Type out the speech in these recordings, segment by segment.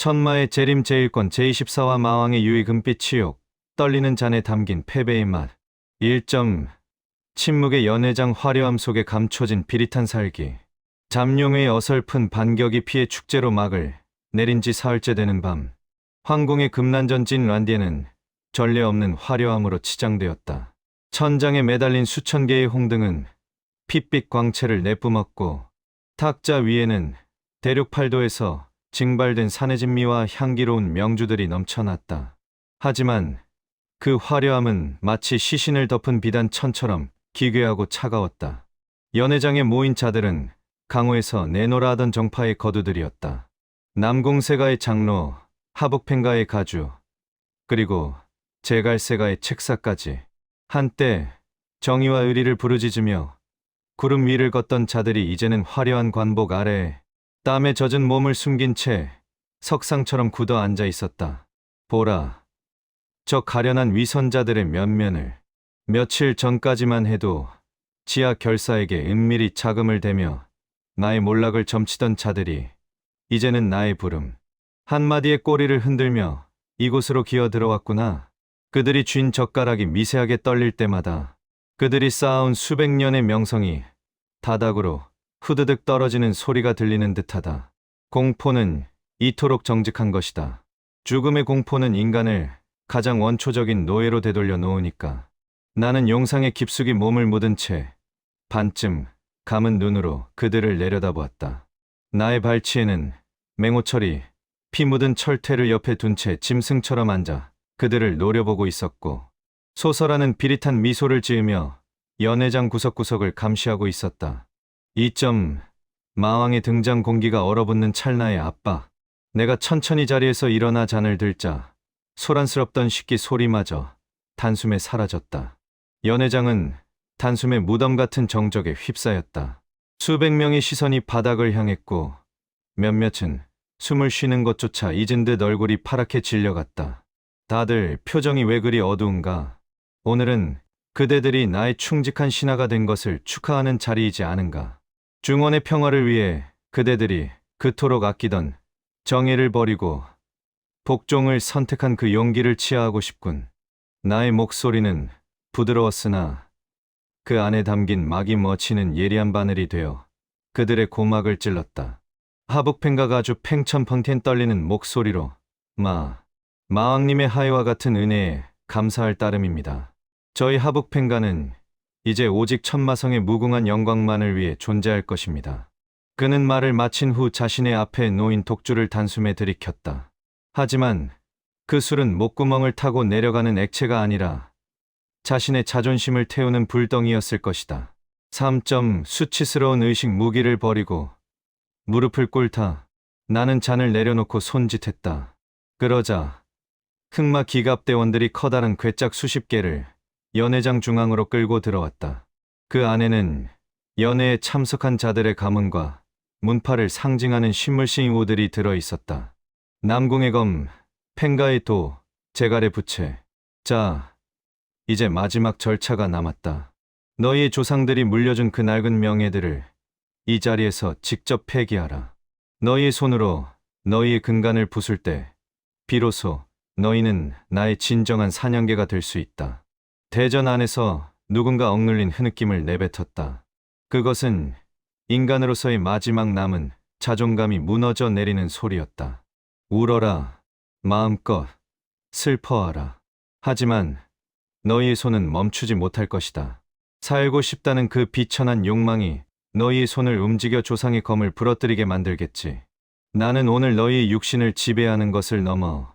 천마의 재림 제1권 제24화 마왕의 유의 금빛 치욕 떨리는 잔에 담긴 패배의 맛 1점 침묵의 연회장 화려함 속에 감춰진 비릿한 살기 잠룡의 어설픈 반격이 피해 축제로 막을 내린 지 사흘째 되는 밤 황궁의 금난전 찐 란디에는 전례 없는 화려함으로 치장되었다. 천장에 매달린 수천 개의 홍등은 핏빛 광채를 내뿜었고 탁자 위에는 대륙 팔도에서 징발된 산해진미와 향기로운 명주들이 넘쳐났다. 하지만 그 화려함은 마치 시신을 덮은 비단 천처럼 기괴하고 차가웠다. 연회장에 모인 자들은 강호에서 내노라 하던 정파의 거두들이었다. 남공세가의 장로, 하북펜가의 가주, 그리고 제갈세가의 책사까지. 한때 정의와 의리를 부르짖으며 구름 위를 걷던 자들이 이제는 화려한 관복 아래에 땀에 젖은 몸을 숨긴 채 석상처럼 굳어 앉아 있었다. 보라, 저 가련한 위선자들의 면면을. 며칠 전까지만 해도 지하 결사에게 은밀히 자금을 대며 나의 몰락을 점치던 자들이 이제는 나의 부름 한마디의 꼬리를 흔들며 이곳으로 기어 들어왔구나. 그들이 쥔 젓가락이 미세하게 떨릴 때마다 그들이 쌓아온 수백 년의 명성이 다닥으로 후드득 떨어지는 소리가 들리는 듯하다. 공포는 이토록 정직한 것이다. 죽음의 공포는 인간을 가장 원초적인 노예로 되돌려 놓으니까. 나는 용상에 깊숙이 몸을 묻은 채 반쯤 감은 눈으로 그들을 내려다보았다. 나의 발치에는 맹호철이 피 묻은 철퇴를 옆에 둔 채 짐승처럼 앉아 그들을 노려보고 있었고 소설하는 비릿한 미소를 지으며 연회장 구석구석을 감시하고 있었다. 2점 마왕의 등장 공기가 얼어붙는 찰나의 압박. 내가 천천히 자리에서 일어나 잔을 들자 소란스럽던 식기 소리마저 단숨에 사라졌다. 연회장은 단숨에 무덤 같은 정적에 휩싸였다. 수백 명의 시선이 바닥을 향했고 몇몇은 숨을 쉬는 것조차 잊은 듯 얼굴이 파랗게 질려갔다. 다들 표정이 왜 그리 어두운가? 오늘은 그대들이 나의 충직한 신하가 된 것을 축하하는 자리이지 않은가? 중원의 평화를 위해 그대들이 그토록 아끼던 정의를 버리고 복종을 선택한 그 용기를 치하하고 싶군. 나의 목소리는 부드러웠으나 그 안에 담긴 막이 멎치는 예리한 바늘이 되어 그들의 고막을 찔렀다. 하북펜가가 아주 팽천펑텐 떨리는 목소리로 마왕님의 하회와 같은 은혜에 감사할 따름입니다. 저희 하북펜가는 이제 오직 천마성의 무궁한 영광만을 위해 존재할 것입니다. 그는 말을 마친 후 자신의 앞에 놓인 독주를 단숨에 들이켰다. 하지만 그 술은 목구멍을 타고 내려가는 액체가 아니라 자신의 자존심을 태우는 불덩이였을 것이다. 3점 수치스러운 의식 무기를 버리고 무릎을 꿇다 나는 잔을 내려놓고 손짓했다. 그러자 흑마 기갑대원들이 커다란 괴짝 수십 개를 연회장 중앙으로 끌고 들어왔다. 그 안에는 연회에 참석한 자들의 가문과 문파를 상징하는 신물신 우들이 들어있었다. 남궁의 검, 펜가의 도, 제갈의 부채. 자, 이제 마지막 절차가 남았다. 너희의 조상들이 물려준 그 낡은 명예들을 이 자리에서 직접 폐기하라. 너희의 손으로 너희의 근간을 부술 때 비로소 너희는 나의 진정한 사냥개가 될 수 있다. 대전 안에서 누군가 억눌린 흐느낌을 내뱉었다. 그것은 인간으로서의 마지막 남은 자존감이 무너져 내리는 소리였다. 울어라. 마음껏 슬퍼하라. 하지만 너희의 손은 멈추지 못할 것이다. 살고 싶다는 그 비천한 욕망이 너희의 손을 움직여 조상의 검을 부러뜨리게 만들겠지. 나는 오늘 너희의 육신을 지배하는 것을 넘어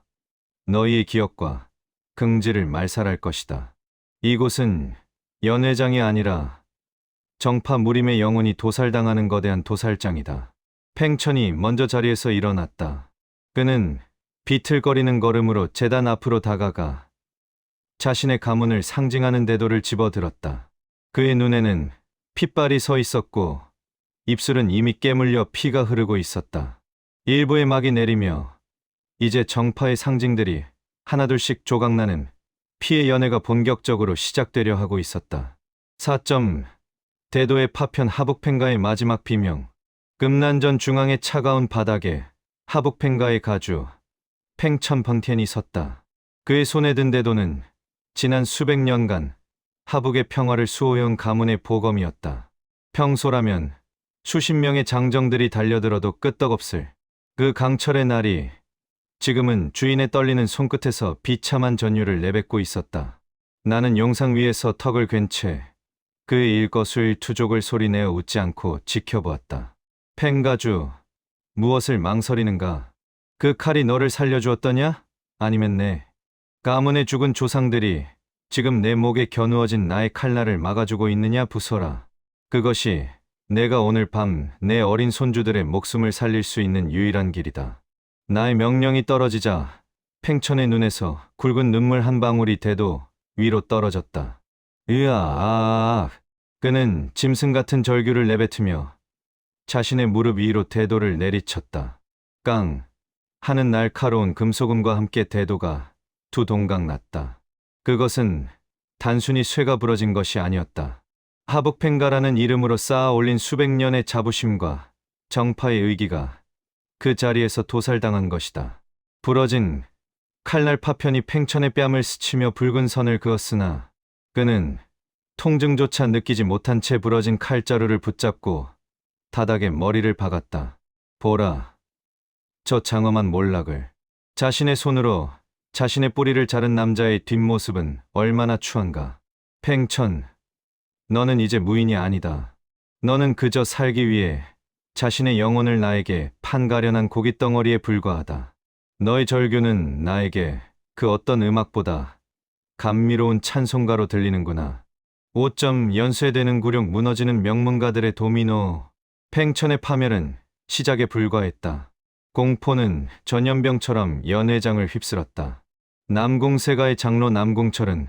너희의 기억과 긍지를 말살할 것이다. 이곳은 연회장이 아니라 정파 무림의 영혼이 도살당하는 거대한 도살장이다. 팽천이 먼저 자리에서 일어났다. 그는 비틀거리는 걸음으로 제단 앞으로 다가가 자신의 가문을 상징하는 대도를 집어들었다. 그의 눈에는 핏발이 서 있었고 입술은 이미 깨물려 피가 흐르고 있었다. 일부의 막이 내리며 이제 정파의 상징들이 하나둘씩 조각나는 피의 연회가 본격적으로 시작되려 하고 있었다. 4점 대도의 파편 하북펜가의 마지막 비명. 금난전 중앙의 차가운 바닥에 하북펜가의 가주, 팽천펑티엔이 섰다. 그의 손에 든 대도는 지난 수백 년간 하북의 평화를 수호해온 가문의 보검이었다. 평소라면 수십 명의 장정들이 달려들어도 끄떡없을 그 강철의 날이 지금은 주인의 떨리는 손끝에서 비참한 전율을 내뱉고 있었다. 나는 용상 위에서 턱을 괜 채 그의 일거수일투족을 소리내어 웃지 않고 지켜보았다. 팽가주, 무엇을 망설이는가? 그 칼이 너를 살려주었더냐? 아니면 내 가문의 죽은 조상들이 지금 내 목에 겨누어진 나의 칼날을 막아주고 있느냐 부서라. 그것이 내가 오늘 밤 내 어린 손주들의 목숨을 살릴 수 있는 유일한 길이다. 나의 명령이 떨어지자 팽천의 눈에서 굵은 눈물 한 방울이 대도 위로 떨어졌다. 으아. 그는 짐승 같은 절규를 내뱉으며 자신의 무릎 위로 대도를 내리쳤다. 깡 하는 날카로운 금소금과 함께 대도가 두 동강 났다. 그것은 단순히 쇠가 부러진 것이 아니었다. 하북팽가라는 이름으로 쌓아 올린 수백 년의 자부심과 정파의 의기가 그 자리에서 도살당한 것이다. 부러진 칼날 파편이 팽천의 뺨을 스치며 붉은 선을 그었으나 그는 통증조차 느끼지 못한 채 부러진 칼자루를 붙잡고 다닥에 머리를 박았다. 보라, 저 장엄한 몰락을. 자신의 손으로 자신의 뿌리를 자른 남자의 뒷모습은 얼마나 추한가. 팽천, 너는 이제 무인이 아니다. 너는 그저 살기 위해 자신의 영혼을 나에게 판가련한 고깃덩어리에 불과하다. 너의 절규는 나에게 그 어떤 음악보다 감미로운 찬송가로 들리는구나. 5점 연쇄되는 굴욕 무너지는 명문가들의 도미노. 팽천의 파멸은 시작에 불과했다. 공포는 전염병처럼 연회장을 휩쓸었다. 남궁세가의 장로 남궁철은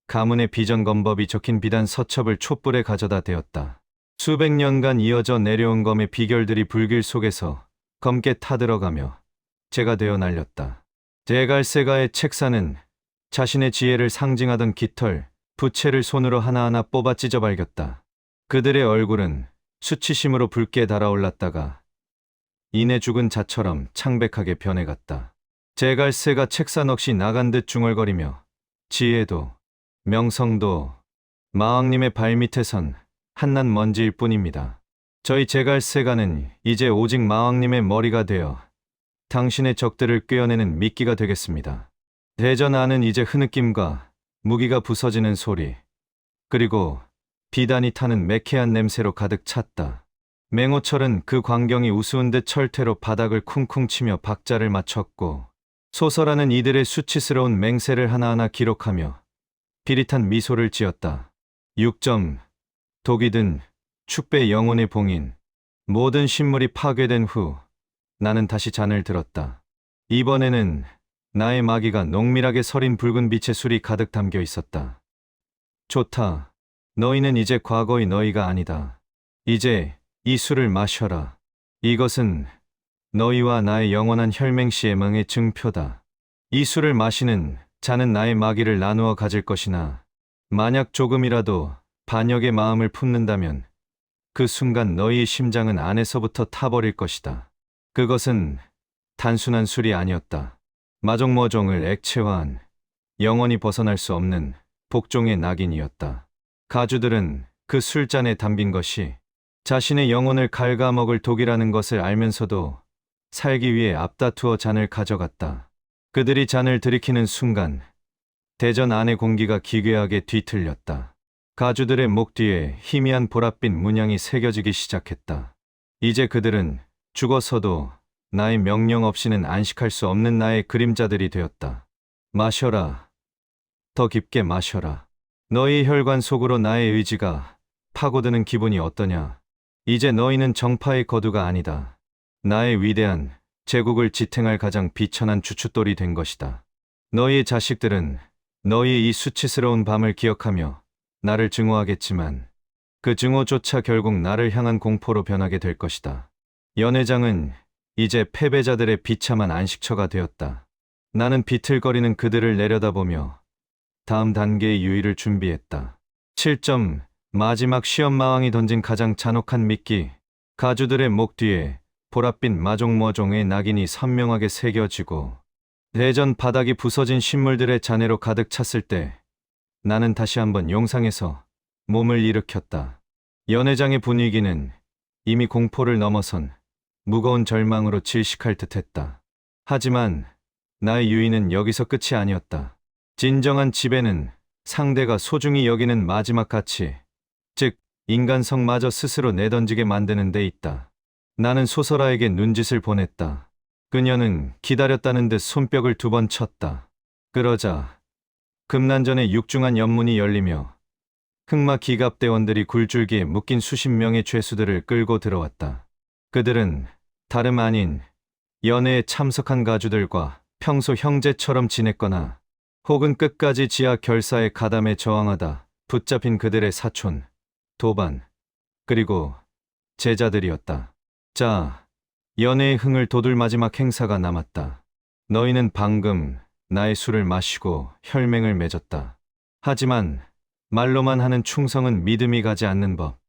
가문의 비전검법이 적힌 비단 서첩을 촛불에 가져다 대었다. 수백 년간 이어져 내려온 검의 비결들이 불길 속에서 검게 타들어가며 재가 되어 날렸다. 제갈세가의 책사는 자신의 지혜를 상징하던 깃털, 부채를 손으로 하나하나 뽑아 찢어 발겼다. 그들의 얼굴은 수치심으로 붉게 달아올랐다가 이내 죽은 자처럼 창백하게 변해갔다. 제갈세가 책사 넋이 나간 듯 중얼거리며 지혜도 명성도 마왕님의 발밑에선 한낱 먼지일 뿐입니다. 저희 제갈세가는 이제 오직 마왕님의 머리가 되어 당신의 적들을 꿰어내는 미끼가 되겠습니다. 대전 안은 이제 흐느낌과 무기가 부서지는 소리, 그리고 비단이 타는 매캐한 냄새로 가득 찼다. 맹호철은 그 광경이 우스운 듯 철퇴로 바닥을 쿵쿵 치며 박자를 맞췄고 소설하는 이들의 수치스러운 맹세를 하나하나 기록하며 비릿한 미소를 지었다. 6점 독이 든 축배 영혼의 봉인. 모든 신물이 파괴된 후 나는 다시 잔을 들었다. 이번에는 나의 마기가 농밀하게 서린 붉은 빛의 술이 가득 담겨 있었다. 좋다. 너희는 이제 과거의 너희가 아니다. 이제 이 술을 마셔라. 이것은 너희와 나의 영원한 혈맹시애망의 증표다. 이 술을 마시는 자는 나의 마기를 나누어 가질 것이나 만약 조금이라도 반역의 마음을 품는다면 그 순간 너희의 심장은 안에서부터 타버릴 것이다. 그것은 단순한 술이 아니었다. 마종머종을 액체화한 영원히 벗어날 수 없는 복종의 낙인이었다. 가주들은 그 술잔에 담긴 것이 자신의 영혼을 갉아먹을 독이라는 것을 알면서도 살기 위해 앞다투어 잔을 가져갔다. 그들이 잔을 들이키는 순간 대전 안의 공기가 기괴하게 뒤틀렸다. 가주들의 목 뒤에 희미한 보랏빛 문양이 새겨지기 시작했다. 이제 그들은 죽어서도 나의 명령 없이는 안식할 수 없는 나의 그림자들이 되었다. 마셔라. 더 깊게 마셔라. 너희 혈관 속으로 나의 의지가 파고드는 기분이 어떠냐? 이제 너희는 정파의 거두가 아니다. 나의 위대한 제국을 지탱할 가장 비천한 주춧돌이 된 것이다. 너희의 자식들은 너희의 이 수치스러운 밤을 기억하며 나를 증오하겠지만 그 증오조차 결국 나를 향한 공포로 변하게 될 것이다. 연회장은 이제 패배자들의 비참한 안식처가 되었다. 나는 비틀거리는 그들을 내려다보며 다음 단계의 유의를 준비했다. 7점 마지막 시험마왕이 던진 가장 잔혹한 미끼. 가주들의 목 뒤에 보랏빛 마종머종의 낙인이 선명하게 새겨지고 대전 바닥이 부서진 신물들의 잔해로 가득 찼을 때 나는 다시 한번 용상에서 몸을 일으켰다. 연회장의 분위기는 이미 공포를 넘어선 무거운 절망으로 질식할 듯했다. 하지만 나의 유의는 여기서 끝이 아니었다. 진정한 지배는 상대가 소중히 여기는 마지막 가치, 즉 인간성마저 스스로 내던지게 만드는 데 있다. 나는 소설아에게 눈짓을 보냈다. 그녀는 기다렸다는 듯 손뼉을 2번 쳤다. 그러자 금난전의 육중한 연문이 열리며 흑마 기갑대원들이 굴줄기에 묶인 수십 명의 죄수들을 끌고 들어왔다. 그들은 다름 아닌 연회에 참석한 가주들과 평소 형제처럼 지냈거나 혹은 끝까지 지하 결사의 가담에 저항하다 붙잡힌 그들의 사촌, 도반, 그리고 제자들이었다. 자, 연회의 흥을 돋울 마지막 행사가 남았다. 너희는 방금 나의 술을 마시고 혈맹을 맺었다. 하지만 말로만 하는 충성은 믿음이 가지 않는 법.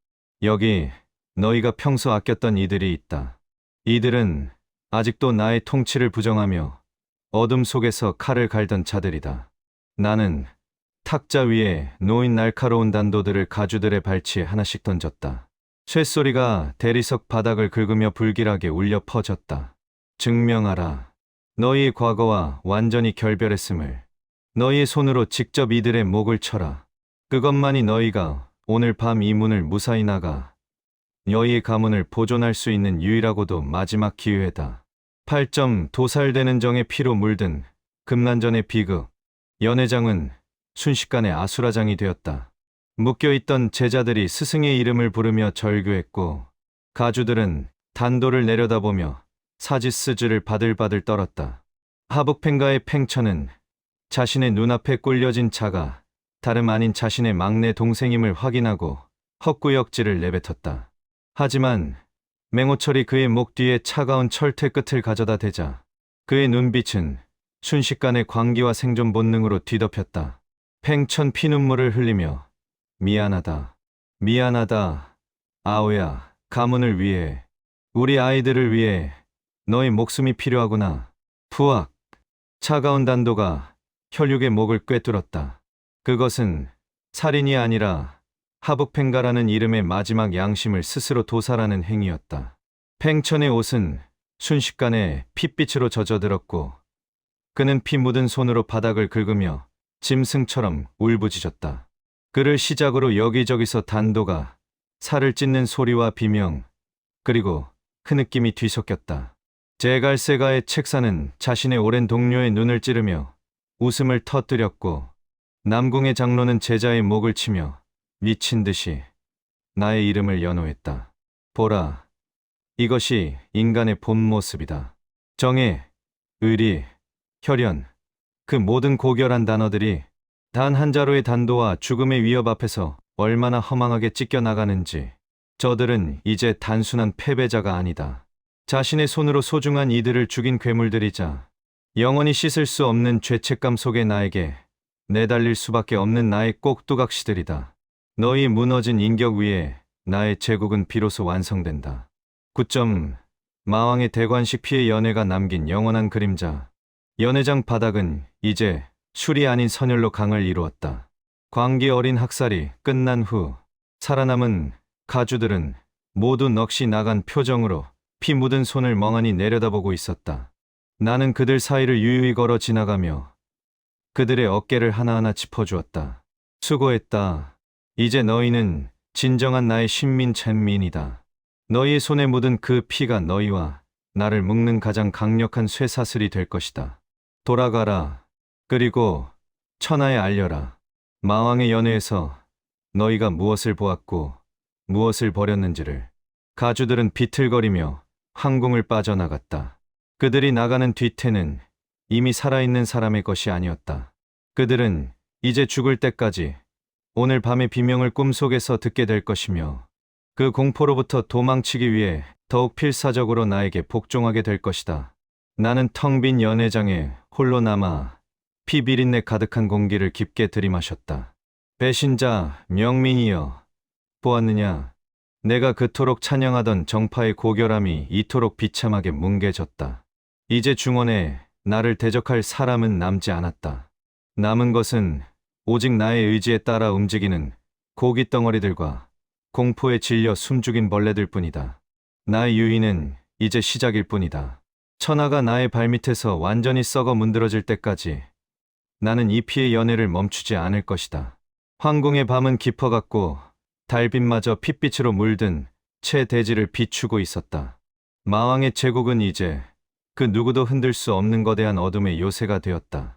여기 너희가 평소 아꼈던 이들이 있다. 이들은 아직도 나의 통치를 부정하며 어둠 속에서 칼을 갈던 자들이다. 나는 탁자 위에 놓인 날카로운 단도들을 가주들의 발치에 하나씩 던졌다. 쇳소리가 대리석 바닥을 긁으며 불길하게 울려 퍼졌다. 증명하라. 너희의 과거와 완전히 결별했음을. 너희의 손으로 직접 이들의 목을 쳐라. 그것만이 너희가 오늘 밤 이 문을 무사히 나가 너희의 가문을 보존할 수 있는 유일하고도 마지막 기회다. 8점 도살되는 정의 피로 물든 금난전의 비극. 연회장은 순식간에 아수라장이 되었다. 묶여있던 제자들이 스승의 이름을 부르며 절규했고 가주들은 단도를 내려다보며 사지스즈를 바들바들 떨었다. 하북팽가의 팽천은 자신의 눈앞에 꿀려진 자가 다름 아닌 자신의 막내 동생임을 확인하고 헛구역질을 내뱉었다. 하지만 맹호철이 그의 목 뒤에 차가운 철퇴 끝을 가져다 대자 그의 눈빛은 순식간에 광기와 생존 본능으로 뒤덮였다. 팽천 피눈물을 흘리며 미안하다. 미안하다. 아오야, 가문을 위해, 우리 아이들을 위해 너의 목숨이 필요하구나. 푸악. 차가운 단도가 혈육의 목을 꿰뚫었다. 그것은 살인이 아니라 하북팽가라는 이름의 마지막 양심을 스스로 도살하는 행위였다. 팽천의 옷은 순식간에 핏빛으로 젖어들었고 그는 피 묻은 손으로 바닥을 긁으며 짐승처럼 울부짖었다. 그를 시작으로 여기저기서 단도가 살을 찢는 소리와 비명 그리고 흐느낌이 뒤섞였다. 제갈세가의 책사는 자신의 오랜 동료의 눈을 찌르며 웃음을 터뜨렸고 남궁의 장로는 제자의 목을 치며 미친 듯이 나의 이름을 연호했다. 보라, 이것이 인간의 본 모습이다. 정의, 의리, 혈연, 그 모든 고결한 단어들이 단 한 자루의 단도와 죽음의 위협 앞에서 얼마나 허망하게 찢겨나가는지. 저들은 이제 단순한 패배자가 아니다. 자신의 손으로 소중한 이들을 죽인 괴물들이자 영원히 씻을 수 없는 죄책감 속에 나에게 내달릴 수밖에 없는 나의 꼭두각시들이다. 너희 무너진 인격 위에 나의 제국은 비로소 완성된다. 9점 마왕의 대관식 피해 연회가 남긴 영원한 그림자. 연회장 바닥은 이제 술이 아닌 선열로 강을 이루었다. 광기 어린 학살이 끝난 후 살아남은 가주들은 모두 넋이 나간 표정으로 피 묻은 손을 멍하니 내려다보고 있었다. 나는 그들 사이를 유유히 걸어 지나가며 그들의 어깨를 하나하나 짚어주었다. 수고했다. 이제 너희는 진정한 나의 신민찬민이다. 너희의 손에 묻은 그 피가 너희와 나를 묶는 가장 강력한 쇠사슬이 될 것이다. 돌아가라. 그리고 천하에 알려라. 마왕의 연회에서 너희가 무엇을 보았고 무엇을 버렸는지를. 가주들은 비틀거리며 황궁을 빠져나갔다. 그들이 나가는 뒤태는 이미 살아있는 사람의 것이 아니었다. 그들은 이제 죽을 때까지 오늘 밤의 비명을 꿈속에서 듣게 될 것이며 그 공포로부터 도망치기 위해 더욱 필사적으로 나에게 복종하게 될 것이다. 나는 텅 빈 연회장에 홀로 남아 피 비린내 가득한 공기를 깊게 들이마셨다. 배신자 명민이여, 보았느냐? 내가 그토록 찬양하던 정파의 고결함이 이토록 비참하게 뭉개졌다. 이제 중원에 나를 대적할 사람은 남지 않았다. 남은 것은 오직 나의 의지에 따라 움직이는 고기 덩어리들과 공포에 질려 숨죽인 벌레들 뿐이다. 나의 유인은 이제 시작일 뿐이다. 천하가 나의 발밑에서 완전히 썩어 문드러질 때까지 나는 이 피의 연애를 멈추지 않을 것이다. 황궁의 밤은 깊어갔고 달빛마저 핏빛으로 물든 채 대지를 비추고 있었다. 마왕의 제국은 이제 그 누구도 흔들 수 없는 거대한 어둠의 요새가 되었다.